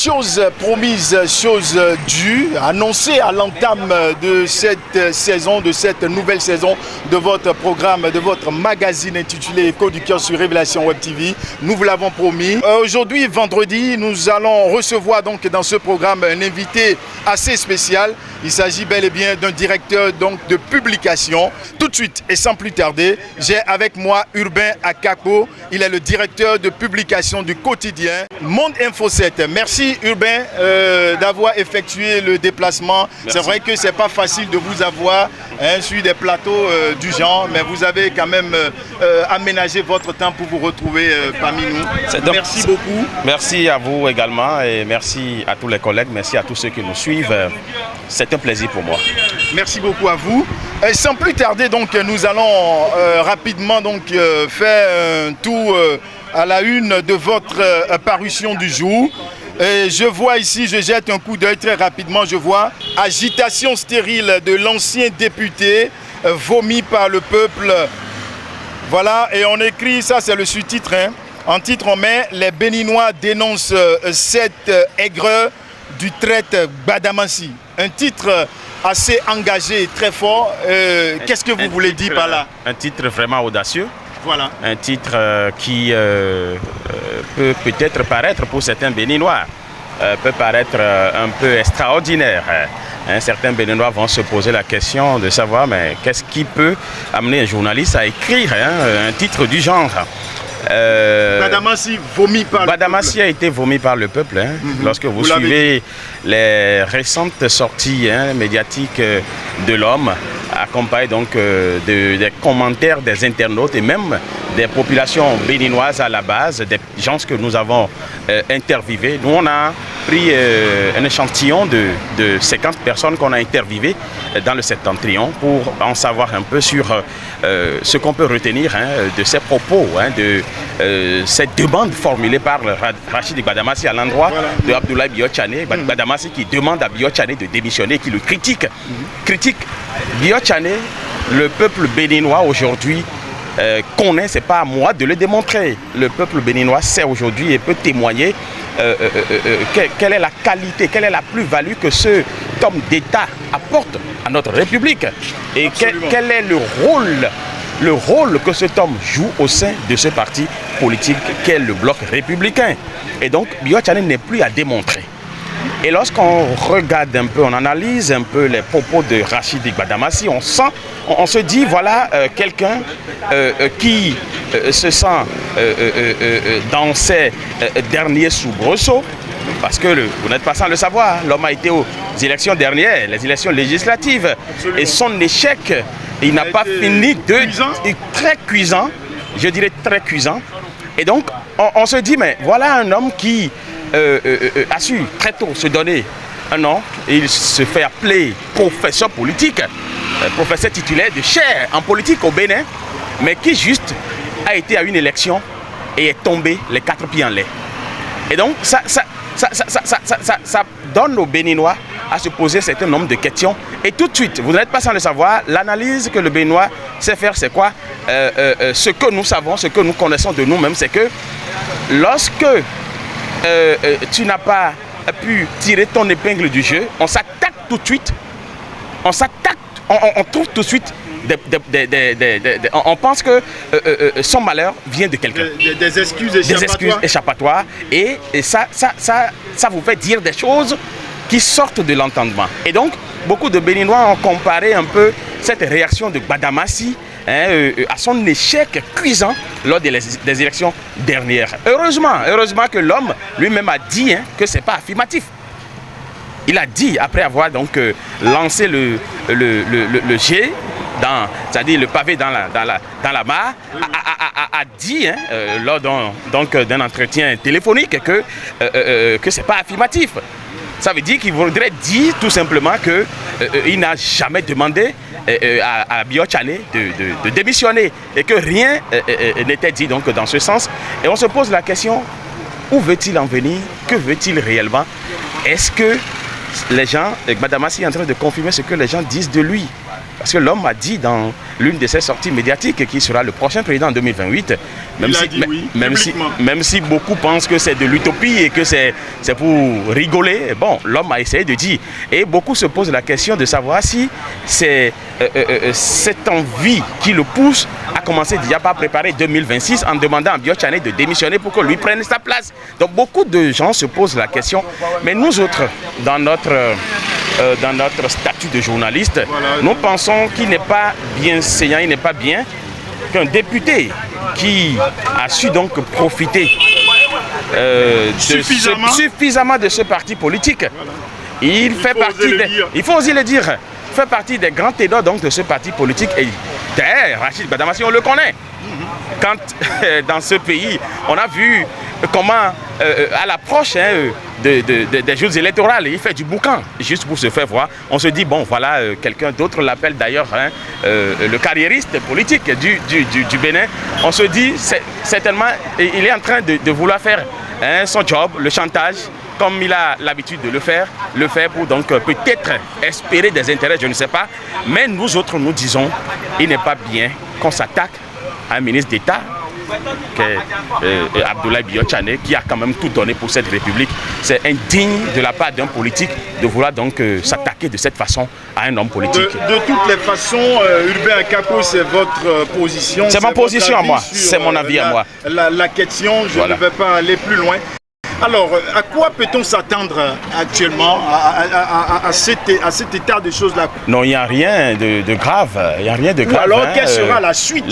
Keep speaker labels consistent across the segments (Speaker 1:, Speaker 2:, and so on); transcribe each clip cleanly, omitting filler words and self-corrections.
Speaker 1: chose promise, chose due, annoncée à l'entame de cette saison, de cette nouvelle saison de votre programme, de votre magazine intitulé Écho du cœur sur Révélation Web TV. Nous vous l'avons promis. Aujourd'hui, vendredi, nous allons recevoir donc dans ce programme un invité assez spécial. Il s'agit bel et bien d'un directeur donc de publication. Tout de suite et sans plus tarder, j'ai avec moi Urbain Akako. Il est le directeur de publication du quotidien Monde Info 7. Merci Urbain d'avoir effectué le déplacement. C'est vrai que c'est pas facile de vous avoir sur des plateaux du genre, mais vous avez quand même aménagé votre temps pour vous retrouver parmi nous. Donc, merci beaucoup.
Speaker 2: Merci à vous également et merci à tous les collègues, merci à tous ceux qui nous suivent. C'est un plaisir pour moi.
Speaker 1: Merci beaucoup à vous. Et sans plus tarder, donc, nous allons rapidement donc, faire un tour à la une de votre parution du jour. Et je vois ici, je jette un coup d'œil très rapidement, je vois agitation stérile de l'ancien député vomi par le peuple. Voilà, et on écrit, ça c'est le sous-titre, hein. En titre on met « Les Béninois dénoncent cette aigreur du traite Gbadamassi ». Un titre assez engagé et très fort. Qu'est-ce que vous voulez dire par là?
Speaker 2: Un titre vraiment audacieux.
Speaker 1: Voilà.
Speaker 2: Un titre qui peut peut-être paraître pour certains Béninois, peut paraître un peu extraordinaire. Certains Béninois vont se poser la question de savoir mais qu'est-ce qui peut amener un journaliste à écrire un titre du genre.
Speaker 1: Gbadamassi vomi par le peuple.
Speaker 2: Gbadamassi a été vomi par le peuple. Lorsque vous suivez les récentes sorties médiatiques de l'homme, accompagné donc des commentaires des internautes et même des populations béninoises à la base, des gens que nous avons interviewés. Nous, on a pris un échantillon de 50 personnes qu'on a interviewées dans le septentrion pour en savoir un peu sur ce qu'on peut retenir de ces propos, de cette demande formulée par Rachid Gbadamassi à l'endroit de Abdoulaye Biotchane. Gbadamassi qui demande à Biotchane de démissionner, qui le critique. Critique Biotchane, le peuple béninois aujourd'hui connaît, c'est pas à moi de le démontrer. Le peuple béninois sait aujourd'hui et peut témoigner quelle est la qualité, quelle est la plus-value que ce homme d'État apporte à notre République et quel est le rôle que cet homme joue au sein de ce parti politique qu'est le bloc républicain. Et donc, Biotchane n'est plus à démontrer. Et lorsqu'on regarde un peu, on analyse un peu les propos de Rachid Gbadamassi, on se dit, voilà quelqu'un qui se sent dans ses derniers soubresauts, parce que vous n'êtes pas sans le savoir, l'homme a été aux élections dernières, les élections législatives. Absolument. Et son échec, il n'a pas fini très cuisant, je dirais très cuisant. Et donc, on se dit, mais voilà un homme qui a su très tôt se donner un nom. Il se fait appeler professeur politique, professeur titulaire de chaire en politique au Bénin, mais qui juste a été à une élection et est tombé les 4 pieds en l'air. Et donc, ça donne aux Béninois à se poser un certain nombre de questions. Et tout de suite, vous n'êtes pas sans le savoir, l'analyse que le Béninois sait faire, c'est quoi? Ce que nous savons, ce que nous connaissons de nous-mêmes, c'est que lorsque tu n'as pas pu tirer ton épingle du jeu, on s'attaque tout de suite, on trouve tout de suite on pense que son malheur vient de quelqu'un.
Speaker 1: Des excuses
Speaker 2: échappatoires. Et ça vous fait dire des choses qui sortent de l'entendement. Et donc, beaucoup de Béninois ont comparé un peu cette réaction de Gbadamassi à son échec cuisant lors des élections dernières. Heureusement que l'homme lui-même a dit que ce n'est pas affirmatif. Il a dit, après avoir donc lancé le jet, c'est-à-dire le pavé dans la mare, a dit lors d'un entretien téléphonique que ce n'est pas affirmatif. Ça veut dire qu'il voudrait dire tout simplement qu'il n'a jamais demandé à Biotchane de démissionner et que rien n'était dit donc dans ce sens. Et on se pose la question, où veut-il en venir? Que veut-il réellement? Est-ce que les gens, Gbadamassi est en train de confirmer ce que les gens disent de lui? Parce que l'homme a dit dans l'une de ses sorties médiatiques, qui sera le prochain président en 2028. Même si beaucoup pensent que c'est de l'utopie et que c'est pour rigoler, bon, l'homme a essayé de dire. Et beaucoup se posent la question de savoir si c'est cette envie qui le pousse à commencer déjà par préparer 2026 en demandant à Biotchané de démissionner pour que lui prenne sa place. Donc beaucoup de gens se posent la question. Mais nous autres, dans notre statut de journaliste, nous pensons qu'il n'est pas bien saignant, il n'est pas bien qu'un député qui a su donc profiter suffisamment de ce parti politique, il faut oser le dire, fait partie des grands ténors donc de ce parti politique. Et Rachid Gbadamassi, on le connaît. Quand dans ce pays, on a vu comment, à l'approche des jours électoraux, il fait du boucan, juste pour se faire voir. On se dit, bon, voilà, quelqu'un d'autre l'appelle d'ailleurs le carriériste politique du Bénin. On se dit, certainement, il est en train de vouloir faire son job, le chantage, comme il a l'habitude de le faire pour donc peut-être espérer des intérêts, je ne sais pas. Mais nous autres, nous disons, il n'est pas bien qu'on s'attaque à un ministre d'État, Abdoulaye Biotchané, qui a quand même tout donné pour cette République. C'est indigne de la part d'un politique de vouloir donc s'attaquer de cette façon à un homme politique.
Speaker 1: De toutes les façons, Hubert Akako, c'est votre position.
Speaker 2: C'est ma position à moi, c'est mon avis à moi.
Speaker 1: La question, je ne vais pas aller plus loin. Alors, à quoi peut-on s'attendre actuellement à cet état de choses-là?
Speaker 2: Non, il n'y a rien de grave. Il n'y a rien de grave.
Speaker 1: Alors, quelle sera la suite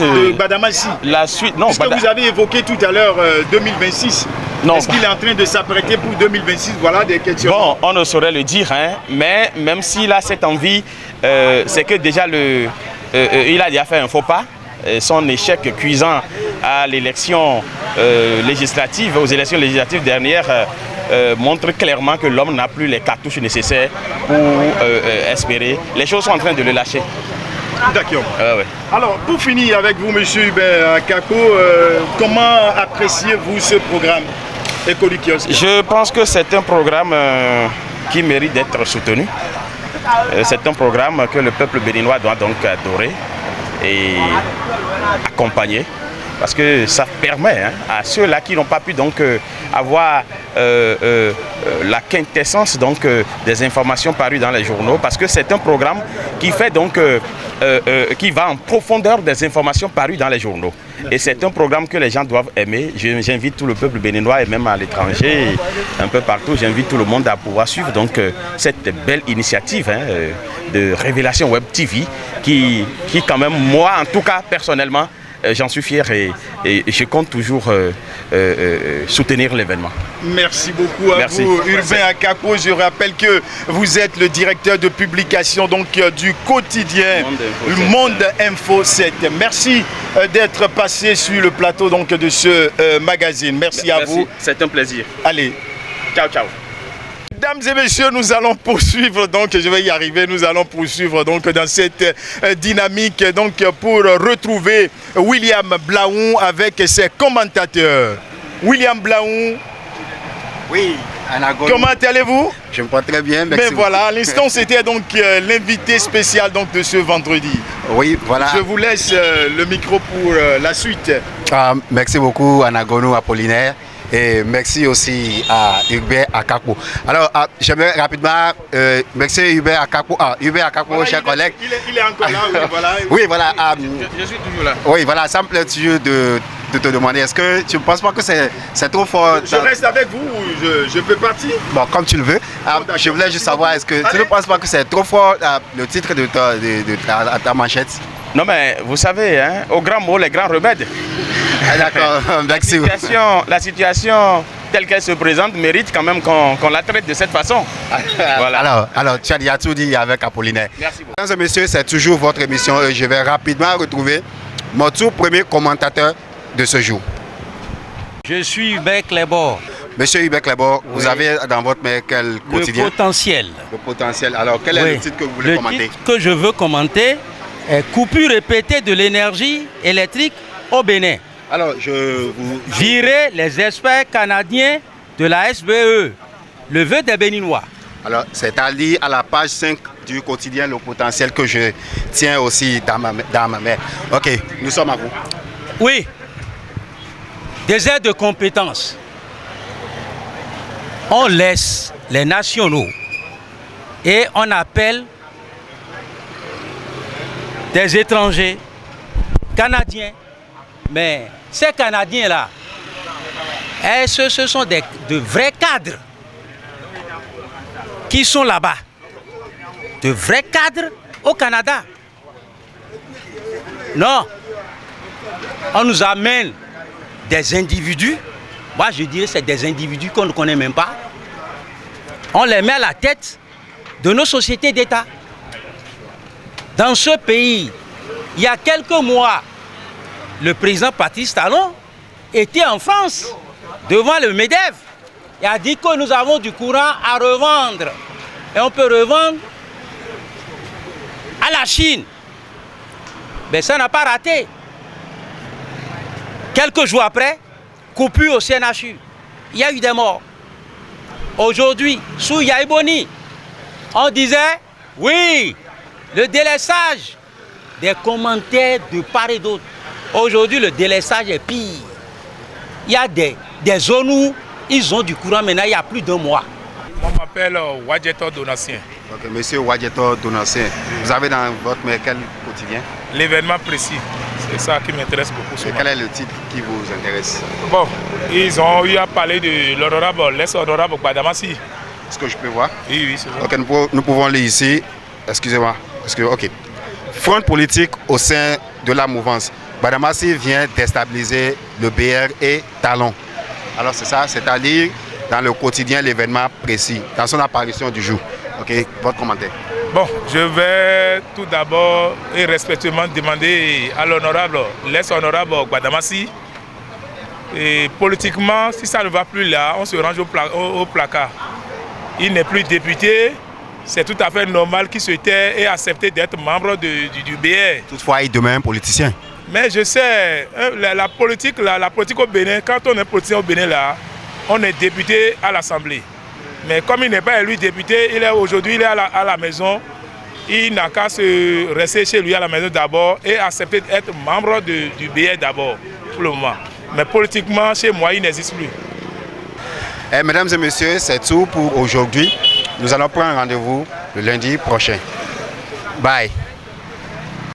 Speaker 1: de Gbadamassi?
Speaker 2: La suite, non.
Speaker 1: Est-ce que vous avez évoqué tout à l'heure 2026? Non. Est-ce qu'il est en train de s'apprêter pour 2026? Voilà des questions.
Speaker 2: Bon, on ne saurait le dire, mais même s'il a cette envie, c'est que déjà il a déjà fait un faux pas. Son échec cuisant à l'élection législative, aux élections législatives dernières, montre clairement que l'homme n'a plus les cartouches nécessaires pour espérer. Les choses sont en train de le lâcher.
Speaker 1: D'accord.
Speaker 2: Ouais.
Speaker 1: Alors, pour finir avec vous, M. Hubert Akako, comment appréciez-vous ce programme Écho du Kiosque?
Speaker 2: Je pense que c'est un programme qui mérite d'être soutenu. C'est un programme que le peuple béninois doit donc adorer et accompagner, parce que ça permet à ceux-là qui n'ont pas pu donc avoir la quintessence donc des informations parues dans les journaux, parce que c'est un programme qui fait donc qui va en profondeur des informations parues dans les journaux. Et c'est un programme que les gens doivent aimer. J'invite tout le peuple béninois et même à l'étranger, un peu partout, j'invite tout le monde à pouvoir suivre donc cette belle initiative de Révélation Web TV qui quand même, moi en tout cas personnellement, j'en suis fier et je compte toujours soutenir l'événement.
Speaker 1: Merci beaucoup à vous, Hubert Akako. Je rappelle que vous êtes le directeur de publication donc, du quotidien Monde Info 7. Merci d'être passé sur le plateau donc, de ce magazine. Merci à vous.
Speaker 2: C'est un plaisir.
Speaker 1: Allez.
Speaker 2: Ciao, ciao.
Speaker 1: Mesdames et messieurs, nous allons poursuivre, donc je vais y arriver, nous allons poursuivre donc dans cette dynamique donc pour retrouver William Blaoun avec ses commentateurs. William Blaoun.
Speaker 3: Oui, Anagon.
Speaker 1: Comment allez-vous?
Speaker 3: Je me porte très bien, merci.
Speaker 1: Mais voilà, à l'instant c'était donc l'invité spécial donc de ce vendredi.
Speaker 3: Oui, voilà.
Speaker 1: Je vous laisse le micro pour la suite.
Speaker 3: Merci beaucoup Anagono Apollinaire. Et merci aussi à Hubert Akako. Alors, j'aimerais rapidement, merci Hubert Akako, voilà, cher collègue.
Speaker 1: Il est encore là, oui, voilà.
Speaker 3: Oui, voilà.
Speaker 2: Je suis toujours là.
Speaker 3: Oui, voilà, ça me plaît toujours de te demander, est-ce que tu ne penses pas que c'est trop fort?
Speaker 1: Je reste avec vous ou je peux partir?
Speaker 3: Bon, comme tu le veux. Je voulais juste savoir, est-ce que tu ne penses pas que c'est trop fort le titre de ta manchette?
Speaker 2: Non mais vous savez, au grand mot, les grands remèdes.
Speaker 3: D'accord, merci.
Speaker 2: La situation telle qu'elle se présente mérite quand même qu'on la traite de cette façon.
Speaker 3: Voilà. Alors, tu as tout dit avec Apollinaire.
Speaker 2: Merci beaucoup.
Speaker 3: Mesdames et messieurs, c'est toujours votre émission. Je vais rapidement retrouver mon tout premier commentateur de ce jour.
Speaker 4: Je suis Hubert Clébor.
Speaker 3: Monsieur Hubert Clébor, vous avez dans votre mail quel quotidien?
Speaker 4: Le potentiel.
Speaker 3: Le potentiel. Alors, quel est le titre que vous voulez commenter?
Speaker 4: Le titre que je veux commenter est coupure répétée de l'énergie électrique au Bénin.
Speaker 3: Alors, je vous...
Speaker 4: Virer les experts canadiens de la SBE. Le vœu des Béninois.
Speaker 3: Alors, c'est à lire à la page 5 du quotidien Le Potentiel que je tiens aussi dans ma main. Ok, nous sommes à vous.
Speaker 4: Oui, des aides de compétences. On laisse les nationaux et on appelle des étrangers, Canadiens. Mais ces Canadiens-là, ce sont de vrais cadres qui sont là-bas. De vrais cadres au Canada. Non, on nous amène des individus. Moi, je dirais que c'est des individus qu'on ne connaît même pas. On les met à la tête de nos sociétés d'État. Dans ce pays, il y a quelques mois, le président Patrice Talon était en France, devant le MEDEF, et a dit que nous avons du courant à revendre. Et on peut revendre à la Chine. Mais ça n'a pas raté. Quelques jours après, coupure au CNHU. Il y a eu des morts. Aujourd'hui, sous Yaïboni, on disait, oui, le délaissage des commentaires de part et d'autre. Aujourd'hui, le délaissage est pire. Il y a des zones où ils ont du courant maintenant, il y a plus d'un mois.
Speaker 5: On m'appelle Wadjetor Donatien.
Speaker 3: Ok, monsieur Wadjetor Donatien, vous avez dans votre main quel quotidien?
Speaker 5: L'événement précis, c'est ça qui m'intéresse beaucoup.
Speaker 3: Et quel est le titre qui vous intéresse?
Speaker 5: Bon, ils ont eu à parler de l'honorable, l'ex-honorable Gbadamassi.
Speaker 3: Est-ce que je peux voir?
Speaker 5: Oui, oui, c'est ça.
Speaker 3: Ok, nous pouvons lire ici. Excusez-moi. Ok. Front politique au sein de la mouvance. Gbadamassi vient déstabiliser le BR et Talon. Alors c'est ça, c'est-à-dire dans le quotidien, l'événement précis, dans son apparition du jour. Ok, votre commentaire.
Speaker 5: Bon, je vais tout d'abord et respectueusement demander à l'honorable, l'ex-honorable Gbadamassi, et politiquement, si ça ne va plus là, on se range au placard. Il n'est plus député, c'est tout à fait normal qu'il se tait et accepte d'être membre du BR.
Speaker 3: Toutefois, il demeure un politicien.
Speaker 5: Mais je sais, la politique au Bénin, quand on est politicien au Bénin là, on est député à l'Assemblée. Mais comme il n'est pas élu député, aujourd'hui il est à la maison. Il n'a qu'à se rester chez lui à la maison d'abord et accepter d'être membre du BR d'abord, pour le moment. Mais politiquement, chez moi, il n'existe plus.
Speaker 3: Mesdames et messieurs, c'est tout pour aujourd'hui. Nous allons prendre rendez-vous le lundi prochain. Bye.